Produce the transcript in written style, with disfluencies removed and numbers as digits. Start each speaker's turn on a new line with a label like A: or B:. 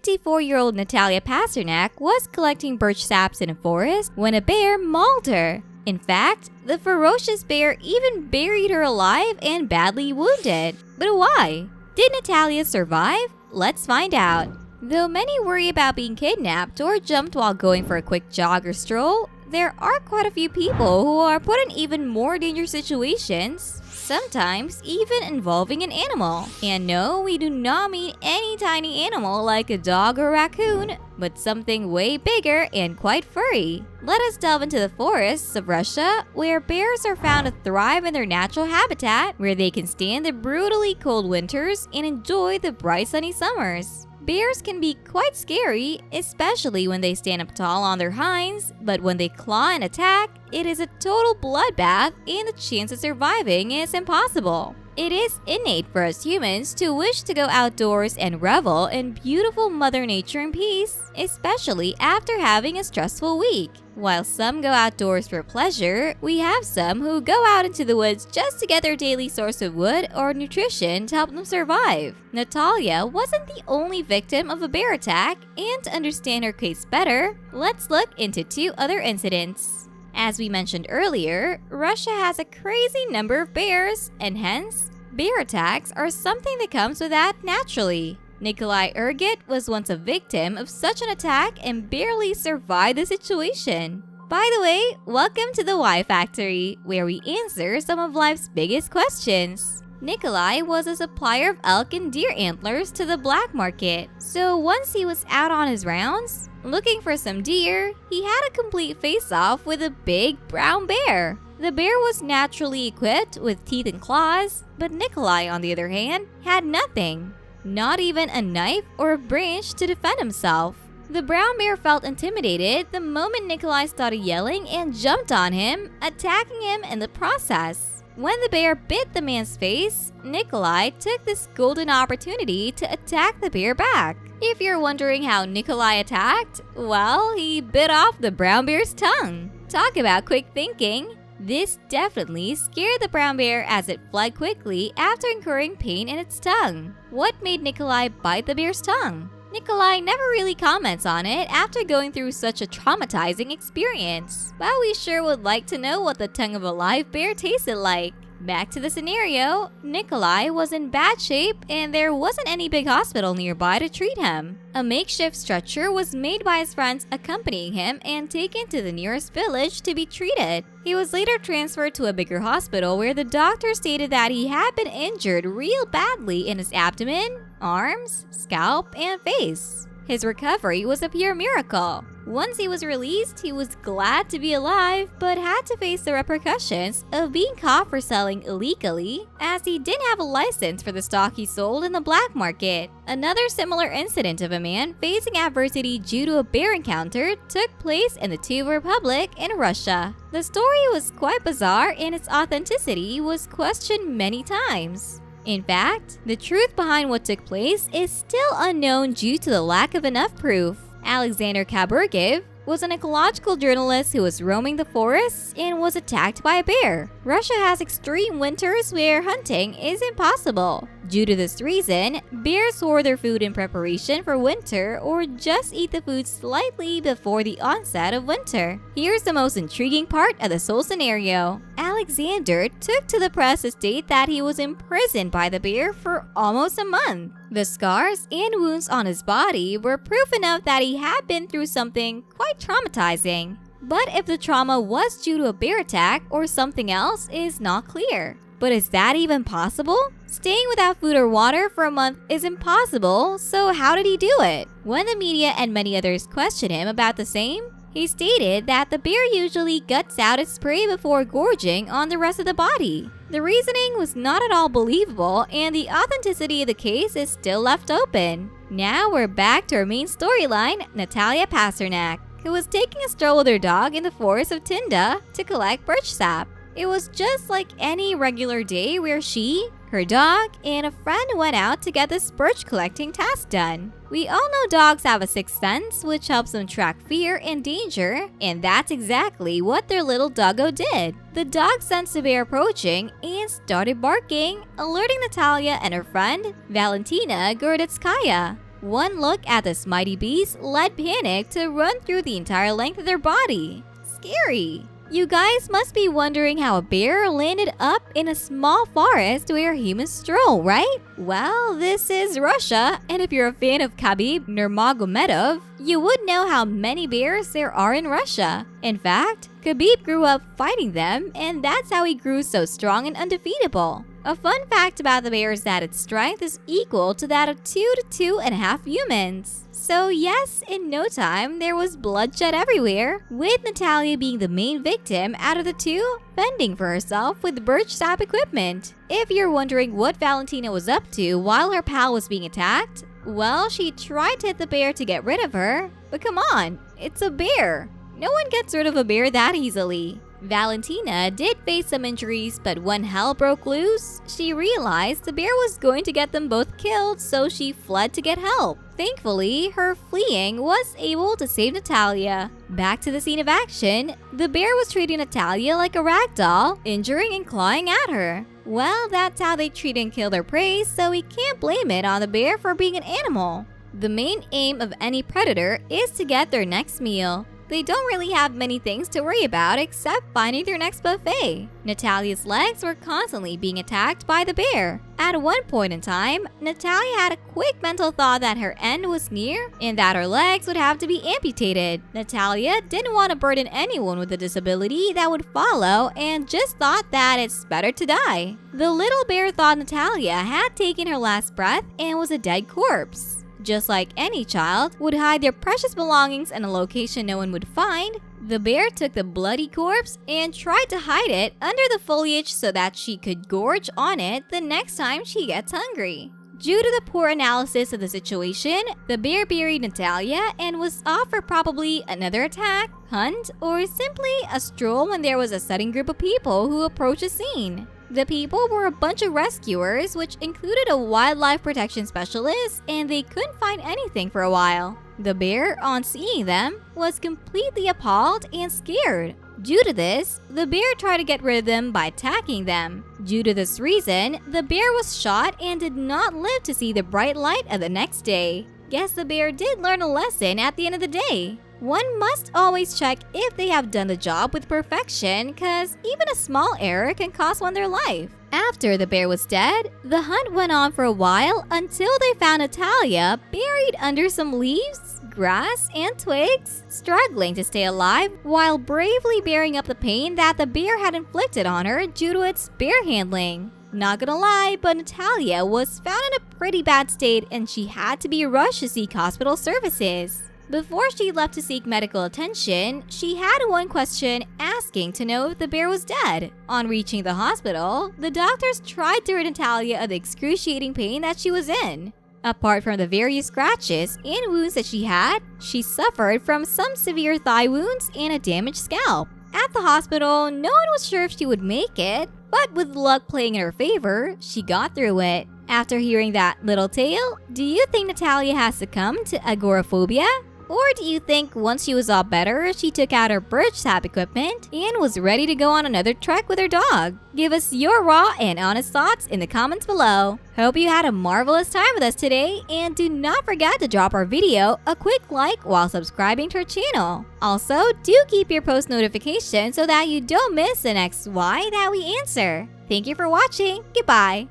A: 54-year-old Natalya Pasternak was collecting birch saps in a forest when a bear mauled her. In fact, the ferocious bear even buried her alive and badly wounded. But why? Did Natalya survive? Let's find out. Though many worry about being kidnapped or jumped while going for a quick jog or stroll, there are quite a few people who are put in even more dangerous situations, sometimes even involving an animal. And no, we do not mean any tiny animal like a dog or raccoon, but something way bigger and quite furry. Let us delve into the forests of Russia, where bears are found to thrive in their natural habitat, where they can stand the brutally cold winters and enjoy the bright sunny summers. Bears can be quite scary, especially when they stand up tall on their hinds, but when they claw and attack, it is a total bloodbath and the chance of surviving is impossible. It is innate for us humans to wish to go outdoors and revel in beautiful Mother Nature in peace, especially after having a stressful week. While some go outdoors for pleasure, we have some who go out into the woods just to get their daily source of wood or nutrition to help them survive. Natalya wasn't the only victim of a bear attack, and to understand her case better, let's look into two other incidents. As we mentioned earlier, Russia has a crazy number of bears, and hence, bear attacks are something that comes with that naturally. Nikolai Urgit was once a victim of such an attack and barely survived the situation. By the way, welcome to the Y Factory, where we answer some of life's biggest questions. Nikolai was a supplier of elk and deer antlers to the black market. So once he was out on his rounds, looking for some deer, he had a complete face-off with a big brown bear. The bear was naturally equipped with teeth and claws, but Nikolai, on the other hand, had nothing. Not even a knife or a branch to defend himself. The brown bear felt intimidated the moment Nikolai started yelling and jumped on him, attacking him in the process. When the bear bit the man's face, Nikolai took this golden opportunity to attack the bear back. If you're wondering how Nikolai attacked, well, he bit off the brown bear's tongue. Talk about quick thinking. This definitely scared the brown bear as it fled quickly after incurring pain in its tongue. What made Nikolai bite the bear's tongue? Nikolai never really comments on it after going through such a traumatizing experience. But we sure would like to know what the tongue of a live bear tasted like. Back to the scenario, Nikolai was in bad shape and there wasn't any big hospital nearby to treat him. A makeshift stretcher was made by his friends accompanying him and taken to the nearest village to be treated. He was later transferred to a bigger hospital where the doctor stated that he had been injured real badly in his abdomen, arms, scalp, and face. His recovery was a pure miracle. Once he was released, he was glad to be alive, but had to face the repercussions of being caught for selling illegally, as he didn't have a license for the stock he sold in the black market. Another similar incident of a man facing adversity due to a bear encounter took place in the Tuva Republic in Russia. The story was quite bizarre and its authenticity was questioned many times. In fact, the truth behind what took place is still unknown due to the lack of enough proof. Alexander Kaburgiv was an ecological journalist who was roaming the forests and was attacked by a bear. Russia has extreme winters where hunting is impossible. Due to this reason, bears hoard their food in preparation for winter or just eat the food slightly before the onset of winter. Here's the most intriguing part of this whole scenario. Alexander took to the press to state that he was imprisoned by the bear for almost a month. The scars and wounds on his body were proof enough that he had been through something quite traumatizing. But if the trauma was due to a bear attack or something else is not clear. But is that even possible? Staying without food or water for a month is impossible, so how did he do it? When the media and many others questioned him about the same, he stated that the bear usually guts out its prey before gorging on the rest of the body. The reasoning was not at all believable, and the authenticity of the case is still left open. Now we're back to our main storyline, Natalya Pasternak, who was taking a stroll with her dog in the forest of Tinda to collect birch sap. It was just like any regular day where she, her dog, and a friend went out to get this birch collecting task done. We all know dogs have a sixth sense, which helps them track fear and danger, and that's exactly what their little doggo did. The dog sensed the bear approaching and started barking, alerting Natalya and her friend, Valentina Gordetskaya. One look at this mighty beast led panic to run through the entire length of their body. Scary! You guys must be wondering how a bear landed up in a small forest where humans stroll, right? Well, this is Russia, and if you're a fan of Khabib Nurmagomedov, you would know how many bears there are in Russia. In fact, Khabib grew up fighting them, and that's how he grew so strong and undefeatable. A fun fact about the bear is that its strength is equal to that of 2 to 2.5 humans. So yes, in no time, there was bloodshed everywhere, with Natalya being the main victim out of the two, fending for herself with birch sap equipment. If you're wondering what Valentina was up to while her pal was being attacked, well, she tried to hit the bear to get rid of her. But come on, it's a bear. No one gets rid of a bear that easily. Valentina did face some injuries, but when hell broke loose, she realized the bear was going to get them both killed, so she fled to get help. Thankfully, her fleeing was able to save Natalya. Back to the scene of action, the bear was treating Natalya like a rag doll, injuring and clawing at her. Well, that's how they treat and kill their prey, so we can't blame it on the bear for being an animal. The main aim of any predator is to get their next meal. They don't really have many things to worry about except finding their next buffet. Natalya's legs were constantly being attacked by the bear. At one point in time, Natalya had a quick mental thought that her end was near and that her legs would have to be amputated. Natalya didn't want to burden anyone with a disability that would follow and just thought that it's better to die. The little bear thought Natalya had taken her last breath and was a dead corpse. Just like any child would hide their precious belongings in a location no one would find, the bear took the bloody corpse and tried to hide it under the foliage so that she could gorge on it the next time she gets hungry. Due to the poor analysis of the situation, the bear buried Natalya and was off for probably another attack, hunt, or simply a stroll when there was a sudden group of people who approached the scene. The people were a bunch of rescuers, which included a wildlife protection specialist, and they couldn't find anything for a while. The bear, on seeing them, was completely appalled and scared. Due to this, the bear tried to get rid of them by attacking them. Due to this reason, the bear was shot and did not live to see the bright light of the next day. Guess the bear did learn a lesson at the end of the day. One must always check if they have done the job with perfection, cause even a small error can cost one their life. After the bear was dead, the hunt went on for a while until they found Natalya buried under some leaves, grass, and twigs, struggling to stay alive while bravely bearing up the pain that the bear had inflicted on her due to its bear handling. Not gonna lie, but Natalya was found in a pretty bad state and she had to be rushed to seek hospital services. Before she left to seek medical attention, she had one question asking to know if the bear was dead. On reaching the hospital, the doctors tried to rid Natalya of the excruciating pain that she was in. Apart from the various scratches and wounds that she had, she suffered from some severe thigh wounds and a damaged scalp. At the hospital, no one was sure if she would make it, but with luck playing in her favor, she got through it. After hearing that little tale, do you think Natalya has succumbed to agoraphobia? Or do you think once she was all better, she took out her birch sap equipment and was ready to go on another trek with her dog? Give us your raw and honest thoughts in the comments below. Hope you had a marvelous time with us today, and do not forget to drop our video a quick like while subscribing to our channel. Also, do keep your post notifications so that you don't miss the next why that we answer. Thank you for watching. Goodbye.